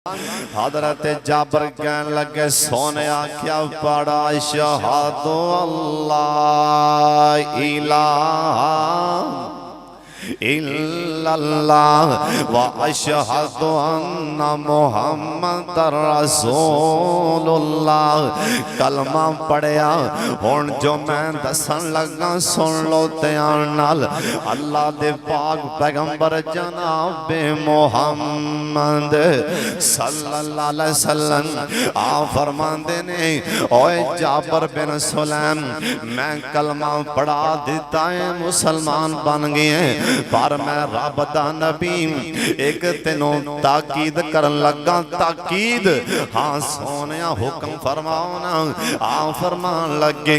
हजरत जाबर कहन लगे सोने आख्या पड़ा शहादो अल्लाह इलाहा इल्लल्लाह व अशहदु अन्ना मुहम्मदर रसूलुल्लाह। कलमा पढ़िया हुण जो मैं दसन लगा सुन लो ध्यान नाल। अल्लाह दे पाक पैगंबर जनाब मुहम्मद सल्लल्लाहु अलैहि वसल्लम आ फरमांदे ने ओए जाबर बिन सुलैम मैं कलमा पढ़ा दिता है मुसलमान बन गए पर मैं रब दा नबी एक तेनों ताकीद करन लगा ताकीद। हाँ सोनिया हुक्म फरमाओ ना। आ फरमान लगे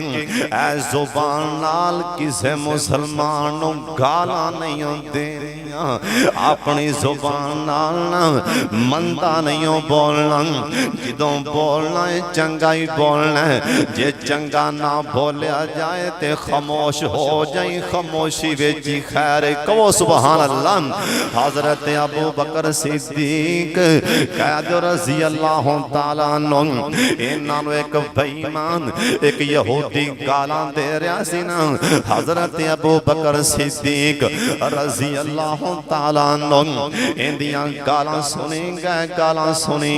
ऐ जुबान नाल किसे मुसलमान नूं गालां नहीं देनियां अपनी जुबान नाल ना मंदा नहीं बोलना। जिदों बोलना है चंगा ही बोलना है जे चंगा ना बोलिया जाए ते खामोश हो जाए खामोशी विच ही खैर कहो सुभान अल्लाह। हजरत अबू बकर सिद्दीक कैद रज़ी अल्लाह तआला अन्हु इन्हां नूं एक बेईमान एक यहूदी गालां दे रहा सी ना। हजरत अबू बकर सिद्दीक रज़ी अल्लाह तआला अन्हु इंदियां गालां सुनी गए गालां सुनी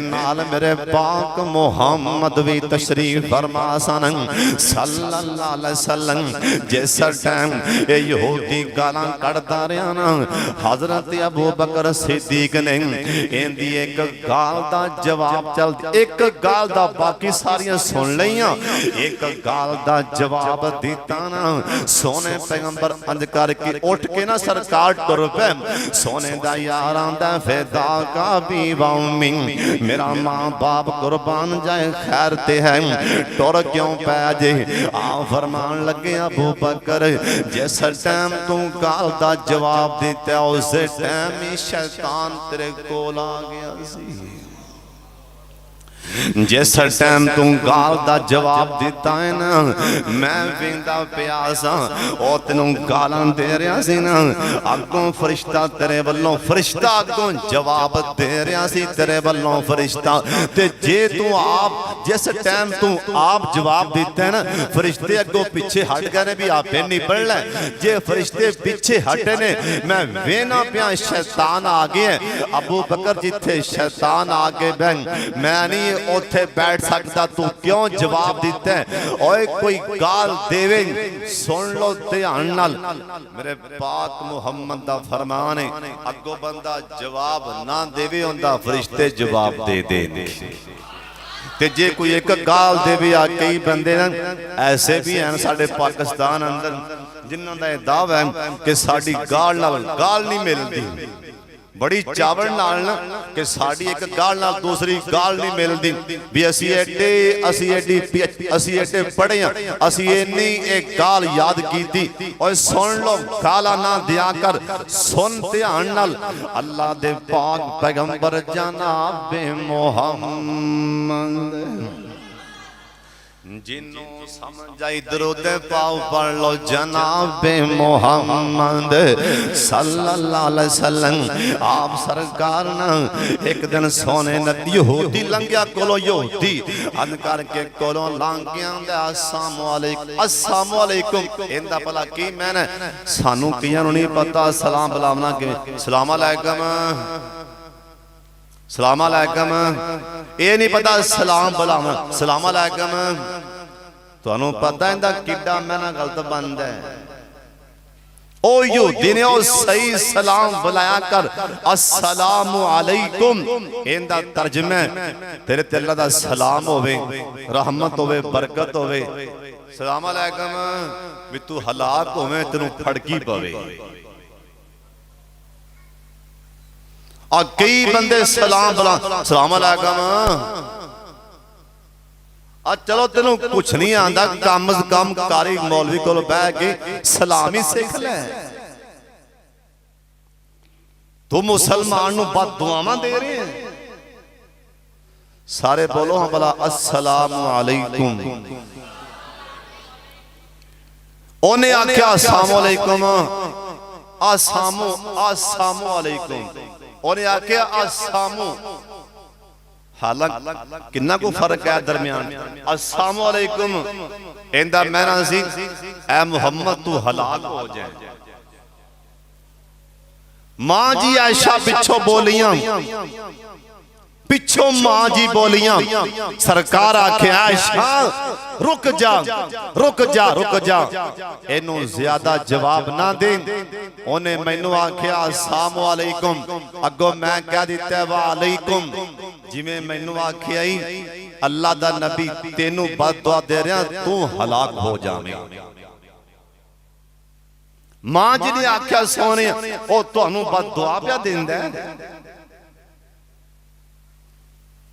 नाल मेरे पाक मुहम्मद भी तशरीफ फरमा सन सल्लल्लाहु अलैहि वसल्लम। जिस टाइम ये यहूदी गालां कढ़दा रहा ना हजरत अबू बकर सिद्दीक ने इंदी एक गाल दा जवाब चल एक गाल दा बाकी सारियां सुन लईयां एक गाल दा जवाब दिता ना। सोने पैगंबर अंज करके उठ के ना सरकार टुर पे सोने दा यार आंदा फिदा का भी वामी मेरा माँ बाप कुर्बान जाए खैर ते है टुर क्यों पै जे। आ फरमान लगे अबू बकर जिस टाइम तू गाल दा जवाब दिता उस टाइम ही शैतान तेरे कोल आ गया सी। जिस टाइम तू गाल दा जवाब दिता है ना मैं वेंदा पिया सा ओ तेनू गालां दे रहा सी ना अगों फरिश्ता तेरे वल्लों फरिश्ता अगों जवाब दे रहा सी तेरे वल्लों फरिश्ता ते जे तू आप जिस टाइम तू आप जवाब दिता है ना फरिश्ते अगों पीछे हट गए ने भी आपे नहीं पढ़ना जे फरिश्ते पीछे हटे ने मैं वेना पिया शैतान आ गया। अबू बकर जिथे शैतान आ गए बहन मैं नहीं उथे बैठ सकता तू क्यों जवाब दिता है ओए कोई गाल देवे सुन लो ध्यान नाल। मेरे पाक मुहम्मद दा फरमान है अगो बंदा जवाब ना देवे उनदा फरिश्ते जवाब दे दे ते जे कोई एक गाल देवे आ कई बंदे ऐसे भी हैं साडे पाकिस्तान अंदर जिन्हां दा दावा है कि साडी गाल नाल गाल नहीं मिलती बड़ी चावल नाल कि साड़ी एक गाल नाल दूसरी गाल नहीं मिलती भी असी एडे पढ़े असी इन्नी एक गाल याद की और सुन लो गाला ना दिया कर सुन ध्यान नाल। अल्लाह दे पाक पैगंबर जनाब मुहम्मद जिन्हों समझ आई दरूद पाओ पढ़ लो जनाब मुहम्मद सल्लल्लाहु अलैहि वसल्लम। आप सरकार ना एक दिन सोने नदी यहूदी लंघिया कोलो यहूदी अन करके कोलो लंघिया अस्सलाम वालेकुम इंदा भला की मैंने सानू कियां नूं नहीं पता सलाम बुलावना कि सलाम अलैकुम सलाम अलैकुम ये नहीं पता सलाम बुलावना सलाम अलैकुम तुहानू पता इंदा किड्डा मैना गलत बनदा है। ओ यहूदी ने ओ सही सलाम बुलाया कर अस्सलामु अलैकुम इंदा तर्जमा तेरे ते अल्लाह दा सलाम होवे रहमत होवे बरकत होवे सलाम अलैकुम भी तू हलाक होवे तेनू फड़की पवे। और कई बंदे सलाम बुला सलाम अलैकुम चलो तेनू कुछ नहीं आंदा कम से कम कारी मौलवी को बह के सलाम ही सीख ले। तू मुसलमान नू बददुआवां दे रहे हैं सारे बोलो हाँ भला अस्सलामु अलैकुम। उन्हें आख्या अस्सलामु अलैकुम अस्सलामु अलैकुम उन्हें आख्या अस्सामु, हालांकि किन्ना को फर्क है दरमियान। अस्सलामु अलैकुम इंदा मैना सी ऐ मुहम्मद तू हलाक हो जाए। मां जी आयशा पिछों बोलियां, पिछों मां जी बोलियां, सरकार आखे आयशा रुक जा रुक जा रुक जा, इनू ज्यादा जवाब ना दे। उन्हें मैनू आख्या अस्सलामु अलैकुम, अगो मैं कह दिता वालेकुम। जिवें मैनू आख्या ही अल्लाह दा नबी तेनू बददुआ दे रहा तू हलाक हो जावे। मां जी ने आख्या सोने ओ तुहानू बददुआ पिया देंदा है।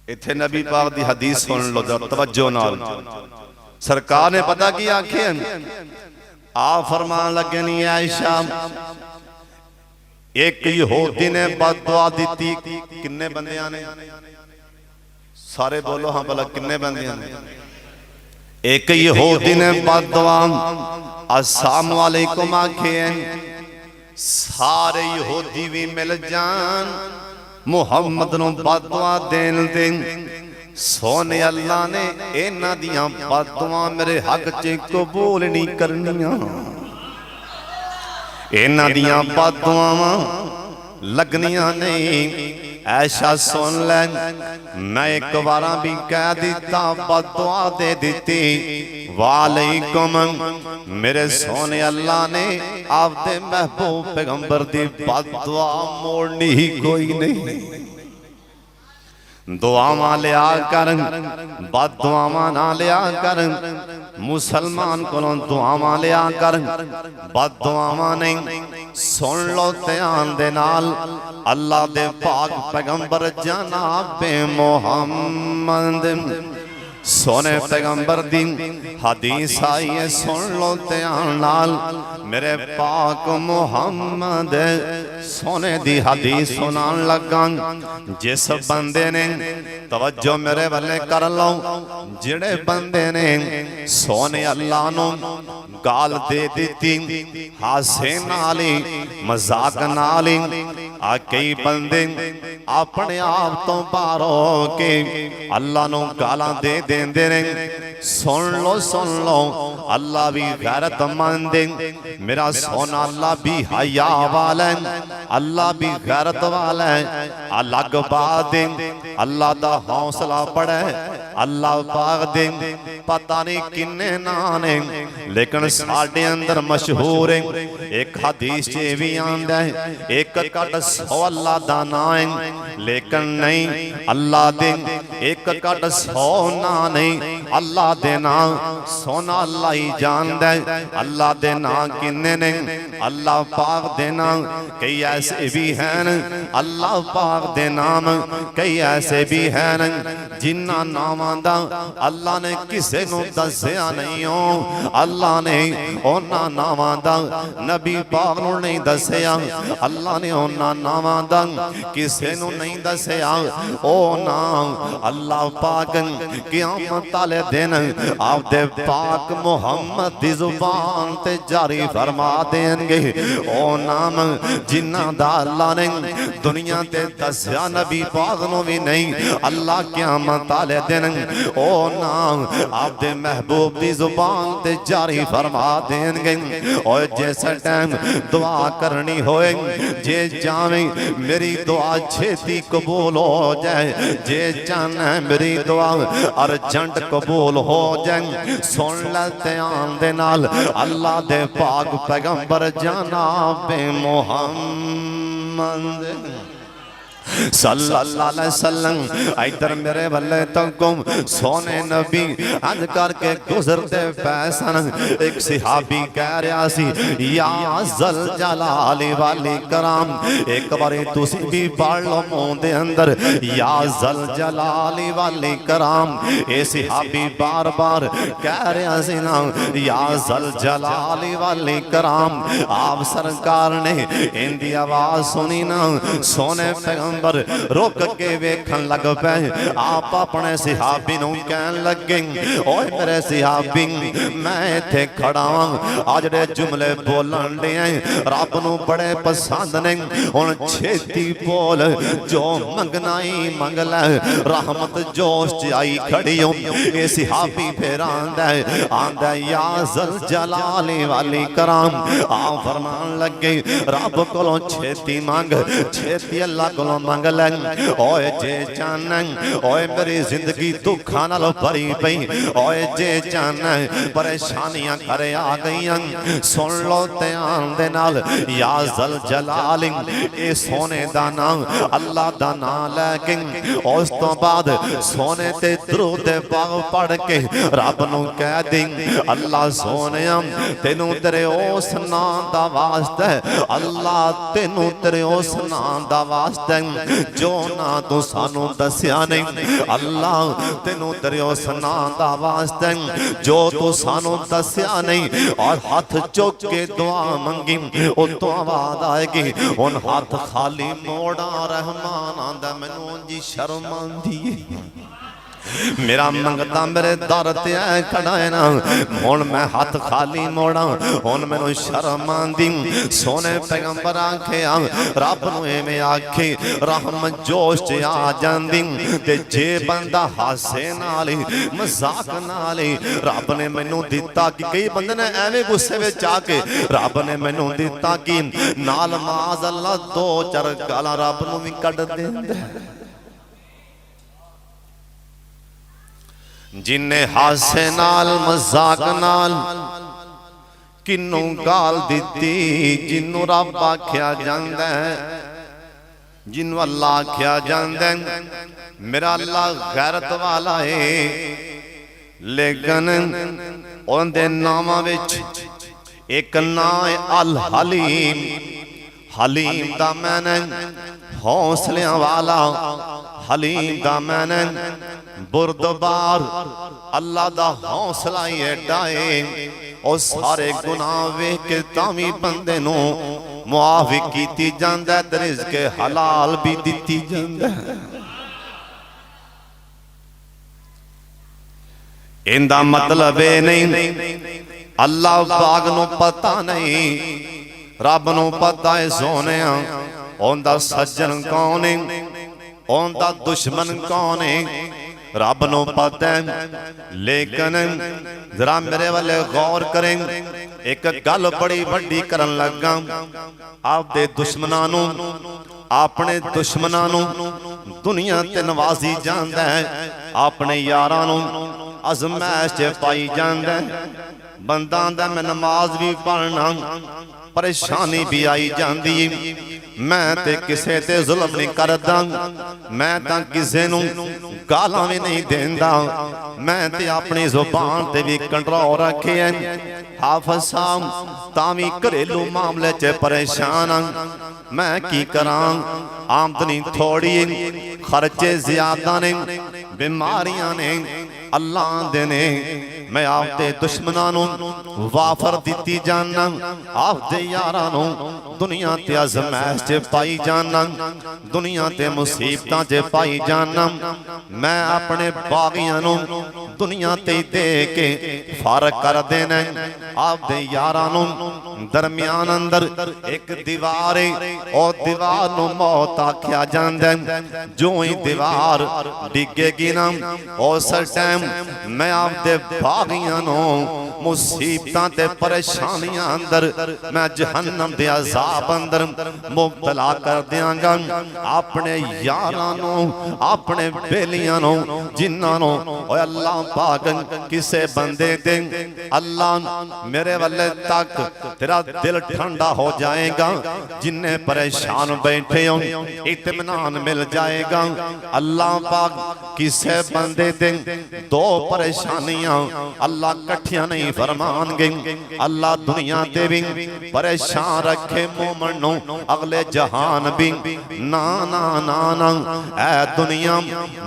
इत्थे नबी पाक दी हदीस सुन लो तवज्जो नाल। सरकार ने पता की आखे आ फरमान लगे नी आयशा एक यहूदी ने बददुआ दी। किन्ने बंदियां ने? सारे बोलो हाँ भला किन्ने बंदियां ने? एक यहूदी ने बददुआ अस्सलामु अलैकुम आखे, सारे यहूदी भी मिल जान मुहम्मद नूं बददुआ देन दे। सोने अल्लाह ने इन्हां दियां बददुआ मेरे हक च कबूल नहीं करनियां। इन्हां दियां बददुआवां लगनियां नहीं। ऐसा सुन ले, मैं एक बार भी कह दिता बददुआ दे दी वालेकुम। मेरे सोने अल्लाह ने आपदे महबूब पैगंबर दी बददुआ मोड़नी ही कोई नहीं। दुआवां लिया कर, बददुआवां ना लिया कर। मुसलमान कोलों दुआवां लिया कर, बददुआवां नहीं। सुन लो ध्यान दे नाल, अल्लाह दे पाक पैगंबर जनाबे मोहम्मद सोने पैगंबर दी हदीस आई है। सुन लो ध्यान नाल, मेरे पाक मुहम्मद सोने दी हदीस सुनान लगा। जिस बंदे ने तवज्जो मेरे वाले कर लो, जिहड़े बंदे ने सोने अल्लाह नूं गाल दे दी हासे नाल ही मजाक नाल ही, आ कई बंदे अपने आप तो बाहर हो के अल्लाह नूं गालां दे देंदे ने। सुन लो अल्लाह भी गैरतमंद है। मेरा सोना अल्लाह भी हया वाला है, अल्लाह भी गैरत वाला है। अलग बात है अल्लाह दा हौसला बड़ा है। अल्लाह पाक दे पता नहीं किन्ने नाम ने, लेकिन साडे अंदर मशहूर है। एक हदीस च भी आंदा है एक कट 100 अल्लाह दा नाम है, लेकिन नहीं अल्लाह दे एक कट 100 ना नहीं। अल्लाह दे नाम सोना अल्लाह ही जानदा है। अल्लाह दे नाम किन्ने ने? अल्लाह पाक दे नाम कई ऐसे भी हैं, अल्लाह पाक दे नाम कई ऐसे भी हैं जिन्ना नामां दा अल्लाह ने किसे नूं दस्सिया नहीं हो। अल्लाह ने उन्हां नामां दा नबी पाक नूं नहीं दस्सिया। अल्लाह ने उन्हां नामां दा किसे नूं नहीं दस्सिया। ओ नाम अल्लाह पाक क़यामत वाले दिन आपदे पाक मुहम्मद दी जुबान ते जारी फरमा देंगे। ओ नाम जिन्हां दा अल्लाह ने दुनिया ते दस्सिया नबी पाक नूं भी नहीं। अल्लाह क़यामत वाले दिन ओ नाम आपदे महबूब दी जुबान ते जारी फरमा देंगे। और जिस टाइम दुआ करनी होए, जे जावे मेरी दुआ छेती कबूल हो जाए, जे चाहना मेरी दुआ अर्जेंट कबूल हो जाए। सुन ले ध्यान दे नाल, अल्लाह दे पाक पैगंबर जनाबे मोहम्मद सल्लल्लाहु अलैहि वसल्लम इधर मेरे वल्ले तको सोने नबी अज करके गुजरते पैसन। एक सहाबी कह रहा सी या जल जलाली वाली कराम। एक बारी तुसी भी पढ़ लो मुंह दे अंदर या जल जलाली वाली कराम। ए सहाबी बार बार कह रहा सी ना या जल जलाली वाली कराम। आप सरकार ने इनकी आवाज सुनी ना, सोने पैगंबर पैगंबर रुक के वेखन लग पे। आप अपने सिहाबी नूं कहन लगे, ओए मेरे सिहाबी मैं इत्थे खड़ा हां, आ जिहड़े जुमले बोलन दे रब नूं बड़े पसंद ने, हुण छेती बोल, जो मंगना ही मंग लै, रहमत जोश च आई खड़ी हो। ये सिहाबी फिर आंदा या ज़ल जलाली वाली कराम। आ फरमान लगे रब कोलों छेती मंग, छेती अल्लाह कोलों मंग लै। ओए जे चाहना, ओए मेरी जिंदगी दुखां नाल भरी पई, ओए जे चाहना परेशानियां घरे आ गईयां, सुन लो ध्यान दे नाल, या ज़ल जलाली, ए सोने दा नाम, अल्लाह दा नाम लैके उस तो बाद सोने ते दरूद पाक पढ़ के रब नूं कह दी, अल्लाह सोनिया तेनू तेरे उस नाम दा वास्ता, अल्लाह तेनू तेरे उस नाम दा वास्ता जो ना तू सानू दसिया नहीं, अल्लाह तेनू तेरे उस नाम दा वास्ता जो तू सानू दसिया नहीं। और हाथ चुक के दुआ मंगी, उतों आवाज आएगी, उन हाथ खाली मोड़ा रहमान आंदा मैनू जी शर्म आंदी मेरा मंगता मेरे दर ते खड़ा है ना, हुण मैं हाथ खाली मोड़ा, हुण मैनू शर्म आंदी। सोने पैगंबर आखिया रब नूं इवें आखे रहमत जोश च आ जांदी, ते जे बंदा हासे नाल मजाक नाल रब ने मैनू दिता कि कई बंदे ने एवें गुस्से विच आके रब ने मैनू दिता कि नाल माज अल्लाह दो चार गालां रब नूं भी कढ देंदा। जिन्ने हासे नाल मजाक नाल किन्नू गाल दिती, जिन्नू रब आख्या जांदा है, जिन्नू अल्लाह आख्या जांदा है, मेरा अल्लाह गैरत वाला है, लेकिन उनदे नामां विच एक नाम है अल हलीम। हलीम दा मैने हौसलियां वाला, हलीम दा मैने बुरदबार। अल्लाह दा हौसला ही एडा है, और सारे गुनाह वेख के तावी बंदे नूं मुआफ कीती जांदा, ते रिज़्क़ हलाल भी दिती जांदा। इंदा मतलब ये नहीं अल्लाह पाक नूं पता नहीं, रब नूं पता है सोने उनदा सज्जन कौन है, उनदा दुश्मन कौन है, रब नूं पता है। लेकिन जरा मेरे वाले गौर करें, एक गल बड़ी वड्डी करन लगा, आपदे दुश्मनां नूं, अपने दुश्मनां नूं दुनिया ते नवाजी जांदा है, अपने यारां नूं अज़मैश च पाई जांदा है। बंदा आंदा मैं नमाज भी पढ़ना, परेशानी भी आई जांदी, मैं ते किसे ते जुल्म नहीं करदा, मैं तां किसे नूं गालां भी नहीं देंदा, मैं ते अपनी जुबान ते भी कंट्रोल रखे है। हाफिज़ साहब तावी घरेलू मामले च परेशान हां, मैं की करां, आमदनी थोड़ी, खर्चे ज्यादा ने, बीमारियां ने, अल्लाह दे ने, मैं आपदे दुश्मनां नूं वाफर दिती जाना, आपदे यारां नूं दुनिया ते अज़मैश च पाई जाना, दुनिया ते मुसीबतां च पाई जाना। मैं अपने बागियां नूं दुनिया ते दे के फारग कर देना, आपदे यारां नूं दरमियान अंदर एक दीवार है, और दीवार नूं मौत आख्या जांदा है। जो ही दीवार डिगेगी ना, उस टाइम मैं आपदे बागियां नूं मुसीबतां ते परेशानियां अंदर, मैं जहन्नम दे अज़ाब अंदर मुब्तला कर दियांगा। अपने यारां नूं, अपने बेलियां नूं, जिन्हां नूं ओए अल्लाह पाक किसे बंदे ते अल्लाह मेरे वाले तक तेरा दिल ठंडा हो जाएगा, जिन्ने परेशान बैठे हो इत्मीनान मिल जाएगा। अल्लाह पाक किसे बंदे ते दो परेशानियां अल्लाह कट्ठियां नहीं नहीं फरमानगे अल्लाह दुनिया ते भी परेशान रखे मोमन नू अगले जहान भी ना ना ना ना ऐ दुनिया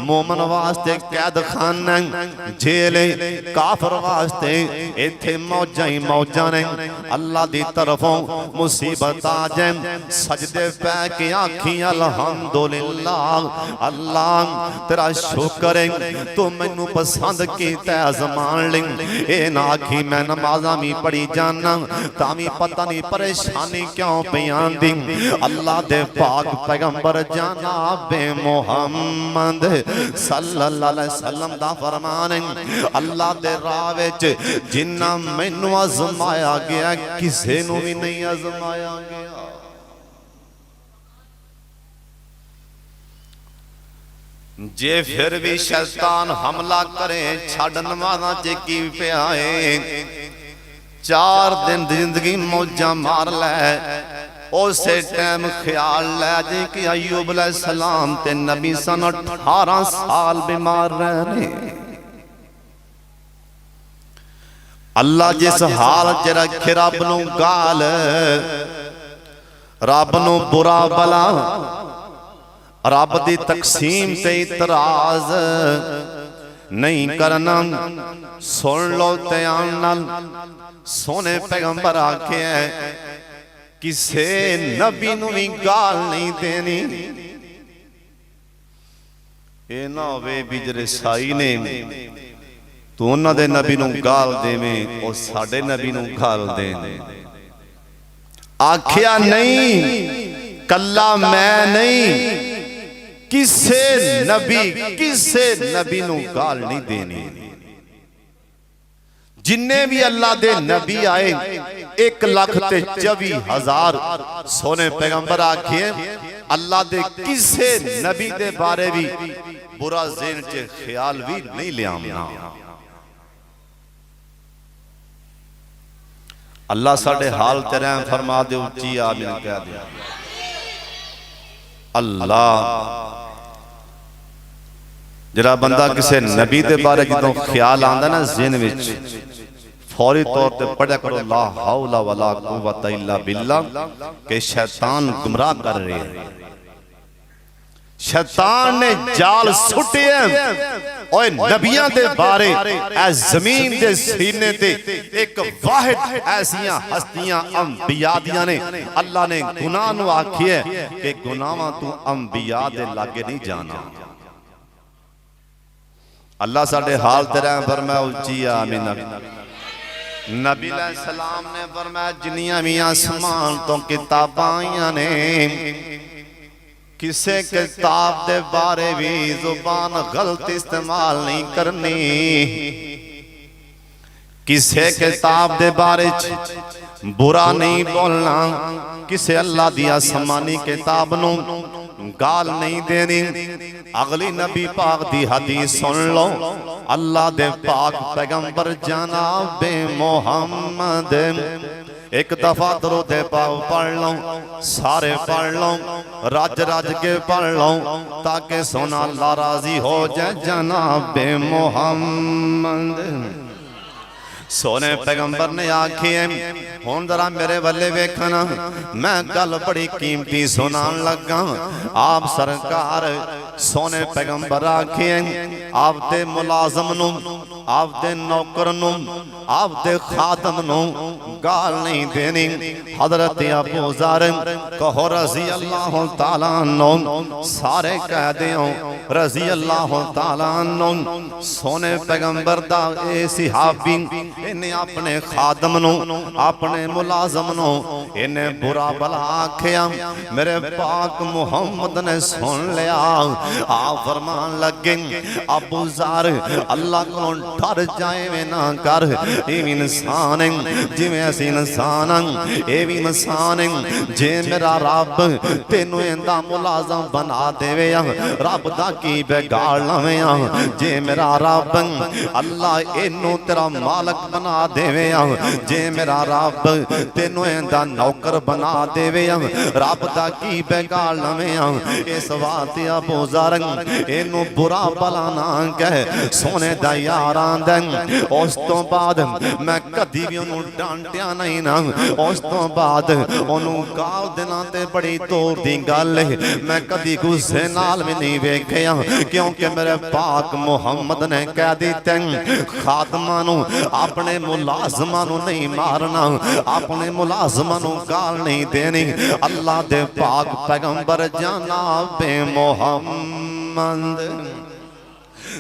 मोमन वास्ते कैद खाना जेल काफर वास्ते इत्थे मौजा ही मौजा ने अल्लाह दी तरफों मुसीबत आ जाए सजदे पै के आखी अल्हम्दुलिल्लाह अल्लाह तेरा शुक्र है तू मैनू पसंद कीता ज़मान ले ए ना आखी मैं नमाज़ां भी पढ़ी जाना तामी पता नहीं परेशानी क्यों पे आंदी अल्लाह दे पाक पैगंबर जनाबे मुहम्मद सल्लल्लाहु अलैहि वसल्लम दा फरमान है अल्लाह दे राह विच जिन्ना मैनू आजमाया गया किसी नू भी नहीं आजमाया गया। जे फिर भी शैतान हमला करे छड़ नमाज़ां च की पिया है 4 दिन जिंदगी मौजा मार लै उसे टाइम ख्याल लै जे कि अय्यूब अलैहिस्सलाम ते नबी सन 18 साल बीमार रहे अल्लाह जिस हाल च रखे रब नू गाल रब नू बुरा भला रब दी तकसीम ते इतराज नहीं करना सुन लो ध्यान नाल सोने पैगंबर आखे किसे नबी नू भी गाल नहीं देनी ए ना होवे भी जरे साई ने तू उन्हां दे नबी नू गाल देवें ओ साडे नबी नू गाल देन आखिया नहीं कल्ला मैं नहीं किसे नबी नू गाल नहीं देनी जिन्ने भी अल्लाह दे नबी आए 1,24,000 सोने पैगंबर आखिए अल्लाह दे किसे नबी दे बारे भी बुरा ज़हन च ख्याल भी नहीं लियामना अल्लाह साडे हाल ते रहम फरमा दे उच्ची आमीन कह दे अल्लाह जरा बंदा किसी नबी दे बारे जो ख्याल आंदा ना ज़हन विच फौरी तौर पर पढ़ा करो ला हौला वला कुव्वता इल्ला बिल्लाह के शैतान गुमराह कर रहे हैं शैतान ने जाल सुटे ओए नबियां दे बारे ए जमीन दे सीने ते एक वाहिद ऐसियां हस्तियां अंबिया दियां ने अल्लाह ने गुनाह नु आखी है कि गुनाहां तू अंबिया दे लागे नहीं जाना अल्लाह साडे हाल ते रहम फरमाए उच्ची आमीन नबी अलैहिस्सलाम ने फरमाया जिन्नियां भी आसमान तो किताबां आईयां ने किसे किताब दे बारे भी जुबान गलत इस्तेमाल नहीं करनी किसे किताब दे बारे बुरा नहीं बोलना किसे अल्लाह दी आसमानी किताब नू गाल नहीं देनी अगली नबी पाक दी हदीस सुन लो अल्लाह दे पाक पैगंबर जनाबे मुहम्मद एक दफा दरूदे पाक पढ़ लो सारे पढ़ लो रज रज के पढ़ लो ताकि सोना अल्लाह राजी हो जाए जनाबे मुहम्मद सोने पैगंबर ने आखी हुण जरा मेरे वाले वेखना मैं गल बड़ी कीमती सुनान लगा आप सरकार सोने पैगंबर आखी आप दे मुलाजम नू आप दे नौकर नू आप दे खादम नू गाल नहीं देनी हजरत अबू ज़र कहो रज़ी अल्लाह तआला अन्हु सारे कह दियो रज़ी अल्लाह तआला अन्हु सोने पैगंबर दा ए सहाबी इन्हें अपने खादम नू अपने मुलाजम नू इन्हें बुरा भला आखिया मेरे पाक मुहम्मद ने सुन लिया आप फरमान लगे अबू ज़र अल्लाह को डर जाए ना कर इंसान जिवें असीं इंसान ये भी इंसान जे मेरा रब तेनू इंदा मुलाजम बना देवे रब दा की बिगाड़ लवे जे मेरा रब अल्लाह इनू तेरा मालक बना देवे जे मेरा रब तेनों इंदा नौकर बना देवे रब दा की बेगाल लवे इस वास्ते अबू ज़र इनू बुरा भला ना कह सोने दा यार आंदा उस तो बाद मैं कदी भी उन्होंने डांटिया नहीं ना उस तो बाद उन्होंने गाल देना ते बड़ी दूर दी गल है मैं कदी गुस्से नाल भी नहीं वेखिया क्योंकि मेरे पाक मुहम्मद ने कह दिते खादमां नू अपने मुलाजमां नू नहीं मारना अपने मुलाजमां नू गाल नहीं देनी अल्लाह दे पाक पैगंबर जनाब मुहम्मद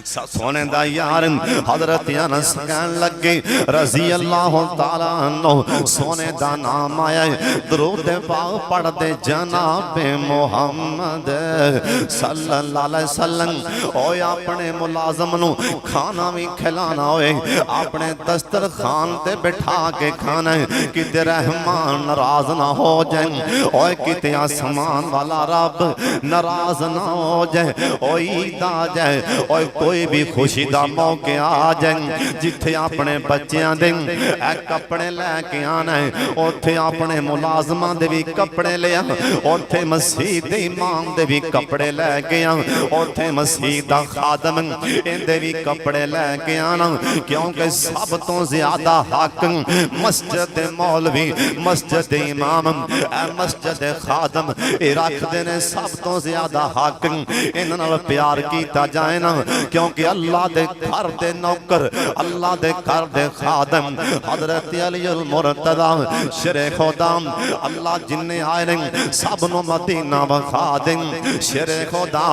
सोने दा यार हजरत अनस कहन लगे रजी अल्लाह तआला अन्हु सोने दा नाम आया दरूद पाक पढ़दे जनाब मुहम्मद सल्लल्लाहु अलैहि वसल्लम ओए अपने मुलाजम नु खाना भी खिलाना होए अपने दस्तरखान ते बिठा के खाना है किते रहमान नाराज ना हो जाए ओए किते आसमान वाला रब नाराज ना हो जाए ओए ईद आ जाए ओए कोई भी खुशी का मौके आ जाए जिथे अपने बच्चों दे कपड़े लैके आना है उथे अपने मुलाजमान दे भी कपड़े लिया उथे मसीह दे इमाम दे भी कपड़े लैके आ उथे मसीह दा खादम इनदे भी कपड़े लैके आना क्योंकि सब तो ज्यादा हक मस्जिद मौलवी मस्जिद इमाम मस्जिद खादम ये रखते हैं सब तो ज्यादा हक इन्हां नाल प्यार किया जाए ना क्योंकि अल्लाह दे घर दे नौकर अल्लाह दे घर दे खादम हजरत अली अल मुर्तदा शेरे खुदा अल्लाह जिन्ने आए ने सब नु मदीना वखा दे शेरे खुदा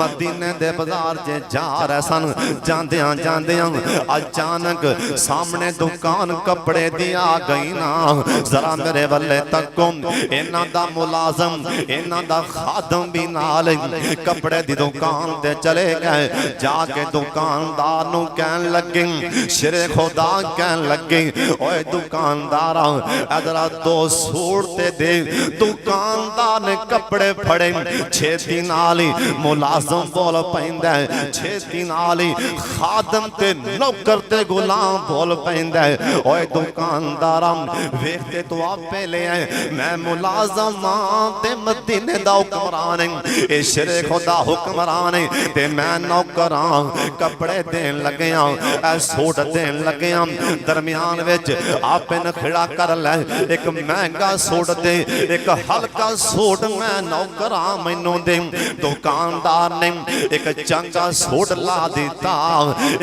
मदीने दे बाजार च जा रहे सन जांदियां जांदियां अचानक सामने दुकान कपड़े दी आ गई ना जरा मेरे वल्ले तको इन्हां दा मुलाजम इन्हां दा खादम भी नाल कपड़े दी दुकान ते चले गए जाके दुकानदार नू कहन लगे शेरे खुदा कहन लगे ओए दुकानदार इधर दो सूट ते दे दुकानदार ने कपड़े फड़े छेती नाल ही मुलाजम बोल पैंदा छेती नाल ही खादम ते नौकर ते गुलाम बोल पैंदा ओए दुकानदार वेखते तो आपे ले आए मैं मुलाजम ते मदीने दा हुक्मरान ए शेरे खुदा हुक्मरान ते मैं नौकर कपड़े देन लगे सूट देन लगे दरमियान विच आप इन खड़ा कर ले एक महंगा सूट दे एक हल्का सूट मैं नौकर मैनू दे दुकानदार ने एक चंगा सूट ला दिता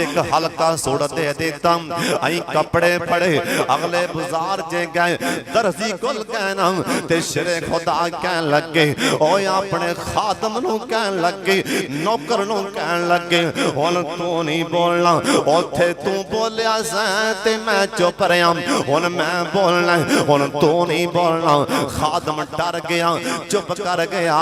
एक हल्का सूट दे दिता आई कपड़े फड़े अगले बाजार च गए दर्जी कोल कहना ते शेरे खुदा कहन लगे ओए अपने खादम नू कहन लगे नौकर नू कहन लगे हुण तू नहीं बोलना उथे तू बोलिया ते मैं चुप रहा हुण मैं बोलना हुण तू नहीं बोलना खादम डर गया चुप कर गया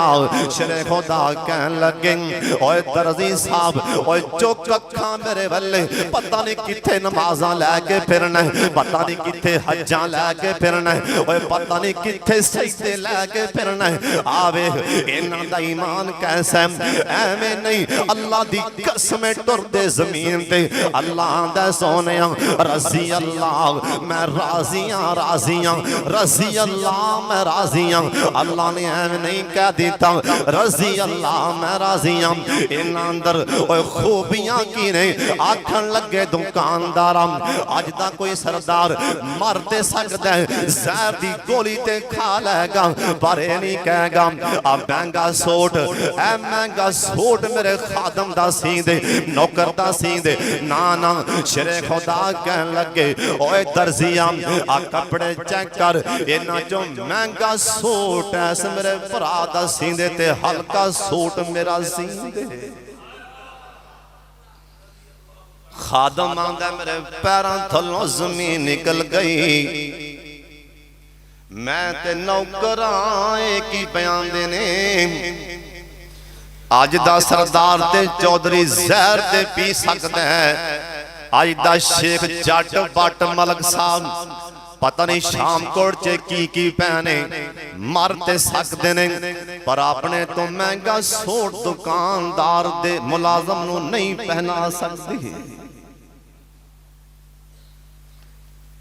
शेरे खुदा कहन लगे ओए दर्जी साहब ओए चुक अखां मेरे वल्ले पता नहीं किथे नमाज़ां लैके फिरना पता नहीं किथे हज्जां लैके फिरना ओए पता नहीं किथे सजदे लैके फिरना आवे इन्हां दा ईमान कैसा एवें नहीं अल्लाह दी कसम टुरदे जमीन ते अल्लाह दा सोने रजी अल्लाह मैं राजियां राजियां रजी अल्लाह मैं राजियां अल्लाह ने एवें नहीं कह दिता रजी अल्लाह मैं राजियां इन अंदर ओए खूबियां की ने आखन लगे दुकानदार अज दा कोई सरदार मर ते सकदा है जहर दी गोली ते खा लेगा पर ये नहीं कहेगा आ महंगा सूट ए महंगा सूट मेरे खादम दा सी दे नौकर दा सी दे ना ना शेरे खुदा कहन लगे ओए दर्जिया आ कपड़े चेक कर इन्हां चों महंगा सूट ऐस मेरे भरा दा सी दे ते हल्का सूट मेरा सी दे खादम आंदा मेरे पैरों थल्लों जमीन निकल गई मैं ते नौकर एक ही बयान देने अज दा सरदार ते चौधरी जहर ते पी सकता है अज दा शेख जट बट मलक साहब पता नहीं शामकोट च की पहने मर ते सकते ने पर अपने तो महंगा सूट दुकानदार दे मुलाजम नू नहीं पहना सकती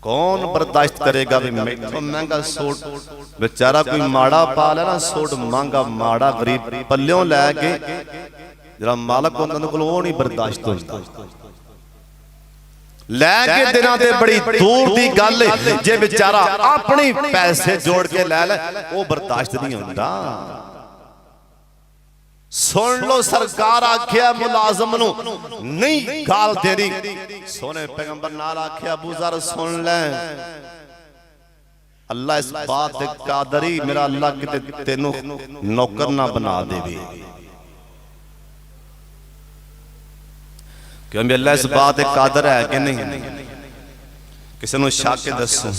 कौन बर्दाश्त करेगा भी मैथों महंगा सूट बेचारा कोई माड़ा पा लेना सूट महंगा माड़ा गरीब पल्यों लैके जरा मालक उन्होंने को नहीं बर्दाश्त होता लैके दिना ते बड़ी दूर दी गल जे बेचारा अपने पैसे जोड़ के लै ले वो बर्दाश्त नहीं होता। सुन लो सरकार आख्या मुलाजम नु नहीं गाल तेरी सोने पैगंबर नाल आख्या अबू ज़र सुन ले अल्लाह इस बात दे कादरी मेरा अल्लाह किते तेनू नौकर ना बना देवे क्योंकि अल्लाह इस बात दे कादर है कि नहीं किसी नु शक दसो।